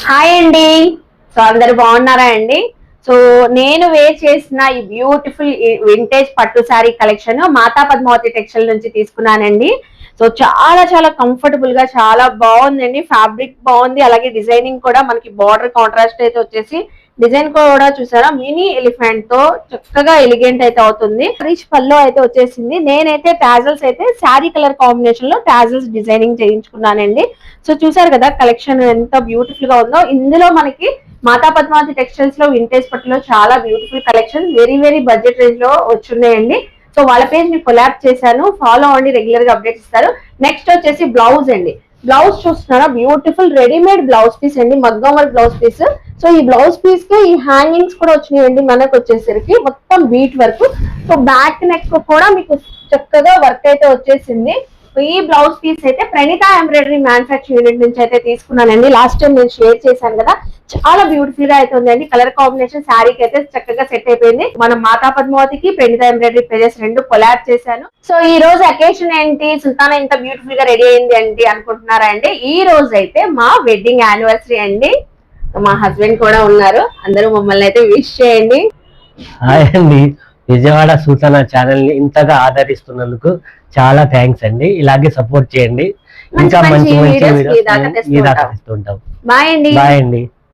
Hi అండి. So అందరు బాగున్నారా అండి? సో నేను వేర్ చేసిన ఈ బ్యూటిఫుల్ వింటేజ్ పట్టు శారీ కలెక్షన్ మాతా పద్మావతి టెక్స్టైల్ నుంచి తీసుకున్నానండి. సో చాలా చాలా కంఫర్టబుల్ గా చాలా బాగుందండి. ఫ్యాబ్రిక్ బాగుంది, అలాగే డిజైనింగ్ కూడా మనకి బార్డర్ కాంట్రాస్ట్ అయితే వచ్చేసి డిజైన్ కూడా చూసారా మినీ ఎలిఫెంట్ తో చక్కగా ఎలిగెంట్ అయితే అవుతుంది. రిచ్ పల్లో అయితే వచ్చేసింది. నేనైతే టాజల్స్ అయితే శారీ కలర్ కాంబినేషన్ లో టాజల్స్ డిజైనింగ్ చేయించుకున్నానండి. సో చూసారు కదా కలెక్షన్ ఎంత బ్యూటిఫుల్ గా ఉందో. ఇందులో మనకి మాతా పద్మావతి టెక్స్టైల్స్ లో వింటేజ్ పట్టులో చాలా beautiful collection very very budget range లో వచ్చున్నాయండి. సో వాళ్ళ పేజ్ ని కొలాబ్ చేశాను, ఫాలో అవ్వండి, రెగ్యులర్ గా అప్డేట్స్ ఇస్తారు. నెక్స్ట్ వచ్చేసి బ్లౌజ్ అండి. బ్లౌజ్ చూస్తున్నారా, బ్యూటిఫుల్ రెడీమేడ్ బ్లౌజ్ పీస్ అండి, మగ్గం వర్క్ బ్లౌజ్ పీస్. సో ఈ బ్లౌజ్ పీస్ కి ఈ హ్యాంగింగ్స్ కూడా వచ్చినాయండి. మనకు వచ్చేసరికి మొత్తం bead work. So back neck కూడా మీకు చక్కగా వర్క్ అయితే వచ్చేసింది. ఈ బ్లౌజ్ పీస్ అయితే ప్రణీత ఎంబ్రాయిడరీ మ్యానుఫ్యాక్చర్ యూనిట్ నుంచి అయితే తీసుకున్నానండి. లాస్ట్ టైం నేను షేర్ చేశాను కదా, చాలా బ్యూటిఫుల్ గా అయితే ఉందండి. కలర్ కాంబినేషన్ శారీకి అయితే చక్కగా సెట్ అయిపోయింది. మనం మాతా పద్మావతికి ప్రణీత ఎంబ్రాయిడరీ పేజెస్ రెండు కొలాబ్ చేశాను. సో ఈ రోజు అకేషన్ ఏంటి, సుల్తానా ఇంత బ్యూటిఫుల్ గా రెడీ అయింది ఏంటి అనుకుంటున్నారా అండి? ఈ రోజు అయితే మా వెడ్డింగ్ యానివర్సరీ అండి. మా హస్బెండ్ కూడా ఉన్నారు, అందరూ మమ్మల్ని అయితే విష్ చేయండి. హాయ్ అండి. విజయవాడ సుల్తానా ఛానల్ ని ఇంతగా ఆదరిస్తున్నందుకు చాలా థ్యాంక్స్ అండి. ఇలాగే సపోర్ట్ చేయండి, ఇంకా మంచి మంచి వీడియోస్ బాయ్ అండి. బాయ్ అండి.